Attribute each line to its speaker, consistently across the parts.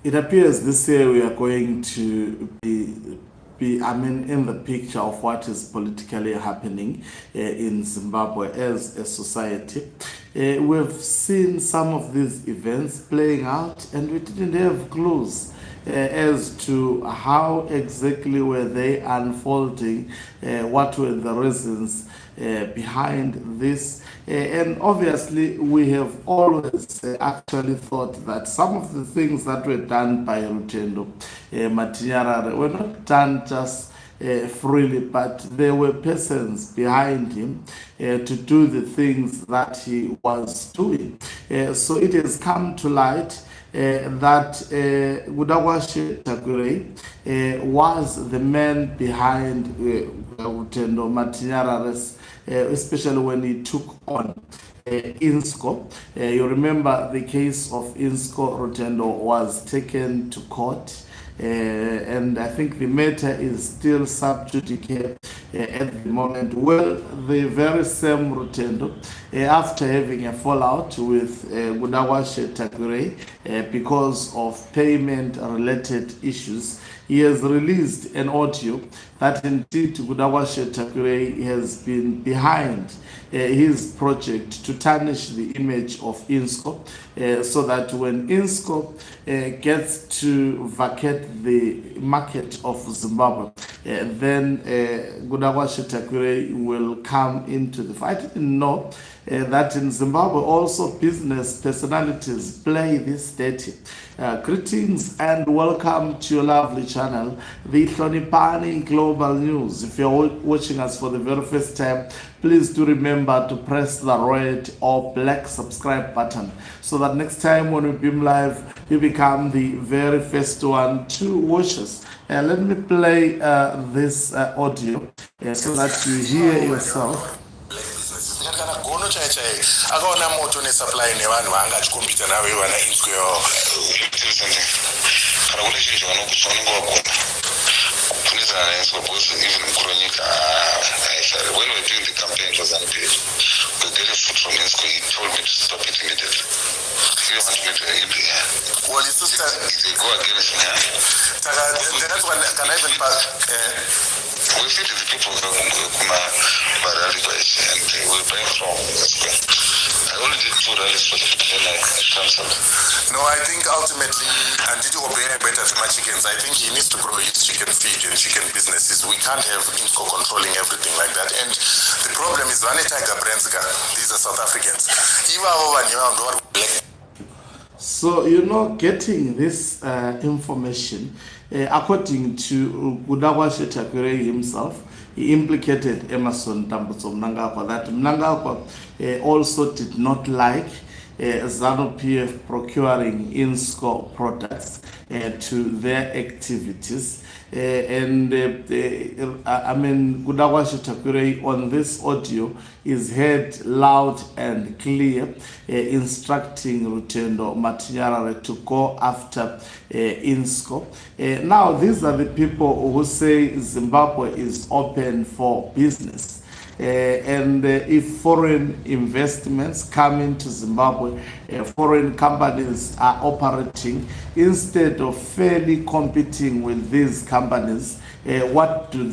Speaker 1: It appears this year we are going to be in the picture of what is politically happening in Zimbabwe as a society. We've seen some of these events playing out, and we didn't have clues as to how exactly were they unfolding, what were the reasons behind this. And obviously, we have always actually thought that some of the things that were done by Rutendo Matinyarare were not done just freely, but there were persons behind him to do the things that he was doing. So it has come to light that Gudawashe Tagwirei was the man behind Rutendo Matinyarare's, especially when he took on Inscor. You remember the case of Inscor. Rutendo was taken to court, and I think the matter is still sub judice at the moment. Well, the very same Rutendo, after having a fallout with Gudawashe Tagwirei because of payment-related issues, he has released an audio that indeed Gudawashe Tagwirei has been behind his project to tarnish the image of Inscor, so that when Inscor gets to vacate the market of Zimbabwe, then Gudawashe Tagwirei will come into the fight. I didn't know that in Zimbabwe also business personalities play this dirty. Greetings and welcome to your lovely channel, the Hlonipani Global News. If you're watching us for the very first time, please do remember to press the red or black subscribe button so that next time when we beam live, you become the very first one to watch us. Let me play this audio so that you hear yourself.
Speaker 2: Kana gono chai akaona moto nesupply nevanhu vaangatikombita nawe vana Inscor kana kune chinhu chavanokutsa unenge wagona kupunisana naInscor because even mukuru wenyika when we were doing the campaign it was unpaid. We get a food from Inscor. He told me to stop it immediately. You want me to well, his sister go against me. That's when can I even pass? We feed the people kuma barali and we buy from Inscor. I only did 2 rallies for the then I cancelled. No, I think ultimately, and did you obey better to my chickens? I think he needs to grow his chicken feed and chicken businesses. We can't have Inscor controlling everything like that. And the problem is when Tiger brands, these are South Africans.
Speaker 1: So, getting this information, according to Gudawashe Tagwirei himself, he implicated Emerson Tambutso Mnangagwa, that Mnangagwa also did not like ZANU-PF procuring Inscor products to their activities. Gudawashe Tagwirei on this audio is heard loud and clear, instructing Rutendo Matinyarare to go after Inscor. Now, these are the people who say Zimbabwe is open for business. And if foreign investments come into Zimbabwe, foreign companies are operating, instead of fairly competing with these companies, what do?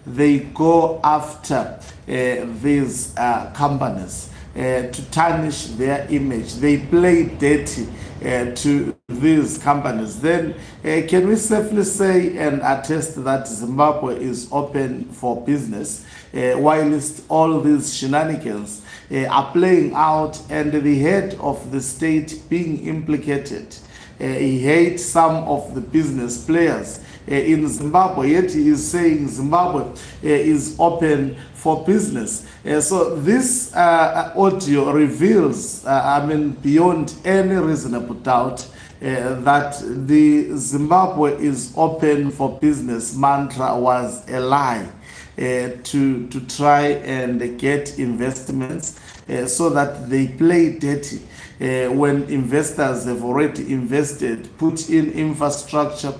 Speaker 1: They go after these companies to tarnish their image. They play dirty to these companies. Then can we safely say and attest that Zimbabwe is open for business, whilst all these shenanigans are playing out and the head of the state being implicated? He hates some of the business players in Zimbabwe, yet he is saying Zimbabwe is open for business. So this audio reveals, beyond any reasonable doubt, that the Zimbabwe is open for business mantra was a lie to try and get investments so that they play dirty. When investors have already invested, put in infrastructure,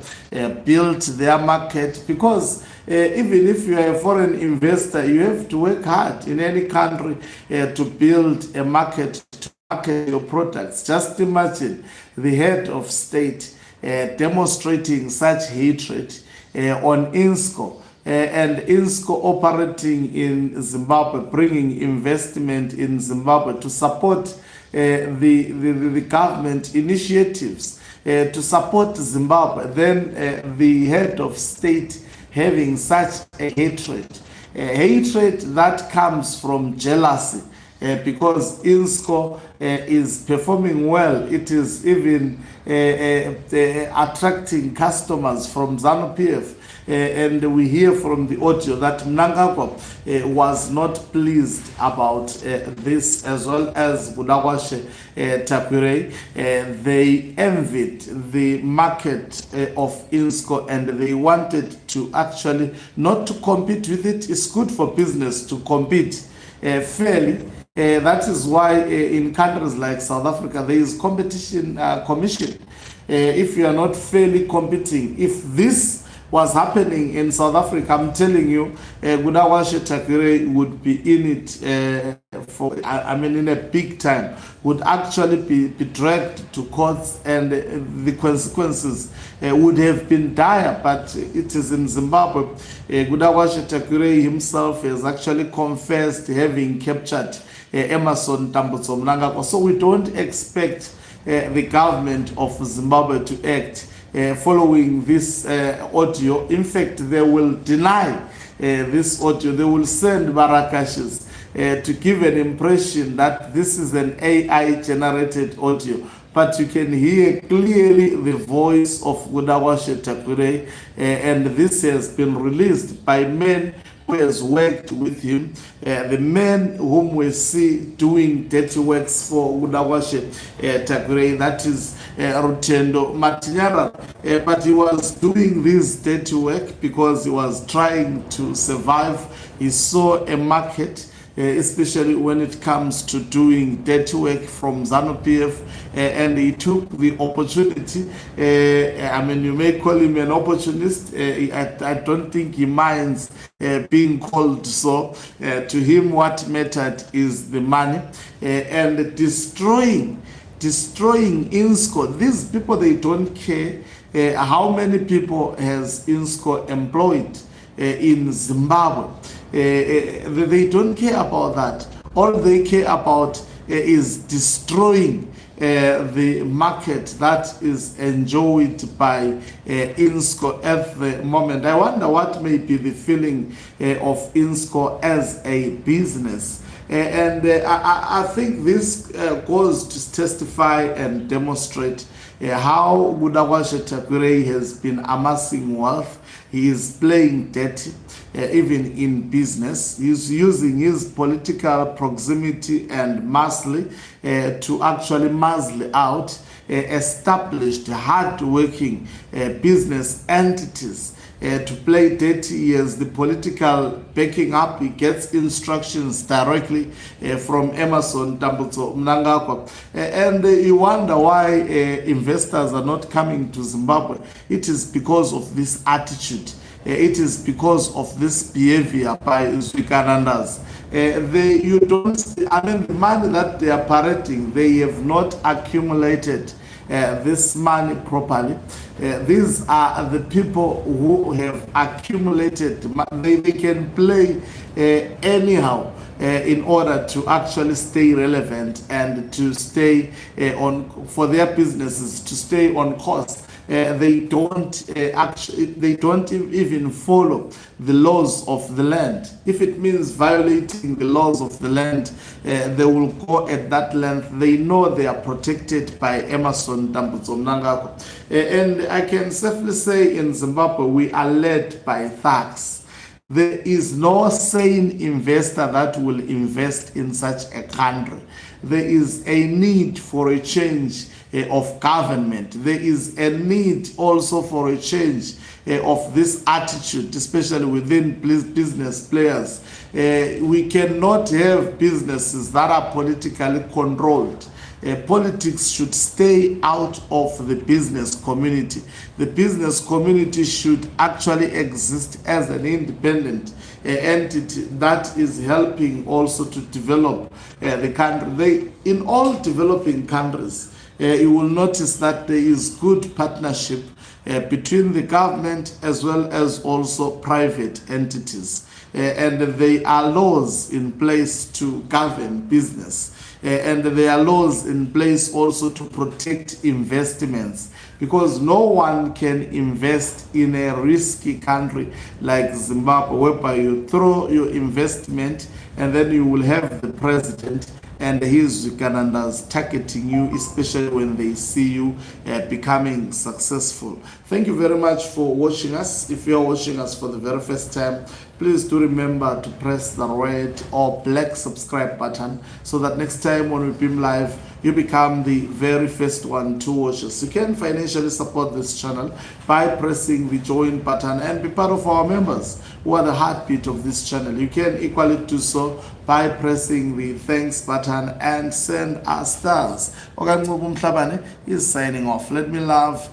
Speaker 1: built their market, because even if you are a foreign investor, you have to work hard in any country to build a market, to market your products. Just imagine the head of state demonstrating such hatred on Inscor. And Inscor operating in Zimbabwe, bringing investment in Zimbabwe to support the government initiatives to support Zimbabwe, then the head of state having such a hatred that comes from jealousy, because Inscor is performing well. It is even attracting customers from ZANU-PF. And we hear from the audio that Mnangagwa was not pleased about this, as well as Budawashe Tagwirei. They envied the market of Inscor, and they wanted to actually not to compete with it. It's good for business to compete fairly. That is why in countries like South Africa, there is competition commission. If you are not fairly competing, if this was happening in South Africa, I'm telling you, Budawashe Tagwirei would be in it in a big time, would actually be dragged to courts, and the consequences would have been dire. But it is in Zimbabwe. Budawashe Tagwirei himself has actually confessed having captured Emmerson Tambutso Mnangagwa. So we don't expect the government of Zimbabwe to act following this audio. In fact, they will deny this audio. They will send barakashes to give an impression that this is an AI generated audio. But you can hear clearly the voice of Budawashe Tagwirei, and this has been released by men who has worked with him, the men whom we see doing dirty works for Budawashe Tagwirei, that is Rutendo Matinyara. But he was doing this dirty work because he was trying to survive. He saw a market, especially when it comes to doing dirty work from ZANU-PF, and he took the opportunity. You may call him an opportunist. I don't think he minds being called so. To him, what mattered is the money, and destroying Inscor. These people, they don't care how many people has Inscor employed in Zimbabwe. They don't care about that. All they care about is destroying the market that is enjoyed by Inscor at the moment. I wonder what may be the feeling of Inscor as a business. I think this goes to testify and demonstrate how Budawashe Tagwirei has been amassing wealth. He is playing dirty, even in business. He's using his political proximity and muscle to actually muzzle out established, hard-working business entities to play dirty. He has the political backing up. He gets instructions directly from Emmerson Tambutso Mnangagwa. And you wonder why investors are not coming to Zimbabwe. It is because of this attitude. It is because of this behavior by Zwikanandas. The money that they are parroting, they have not accumulated this money properly. These are the people who have accumulated. They can play anyhow in order to actually stay relevant and to stay for their businesses to stay on course. They don't even follow the laws of the land. If it means violating the laws of the land, they will go at that length. They know they are protected by Emmerson Tambutso Mnangagwa. And I can safely say in Zimbabwe, we are led by thugs. There is no sane investor that will invest in such a country. There is a need for a change of government. There is a need also for a change of this attitude, especially within business players. We cannot have businesses that are politically controlled. Politics should stay out of the business community. The business community should actually exist as an independent entity that is helping also to develop the country. In all developing countries, you will notice that there is good partnership between the government as well as also private entities. And there are laws in place to govern business. And there are laws in place also to protect investments, because no one can invest in a risky country like Zimbabwe, whereby you throw your investment and then you will have the president and his Ugandas targeting you, especially when they see you becoming successful. Thank you very much for watching us. If you are watching us for the very first time, please do remember to press the red or black subscribe button so that next time when we beam live, you become the very first one to watch us. You can financially support this channel by pressing the join button and be part of our members who are the heartbeat of this channel. You can equally do so by pressing the thanks button and send us stars. Okanqobo Mhlabane is signing off. Let me love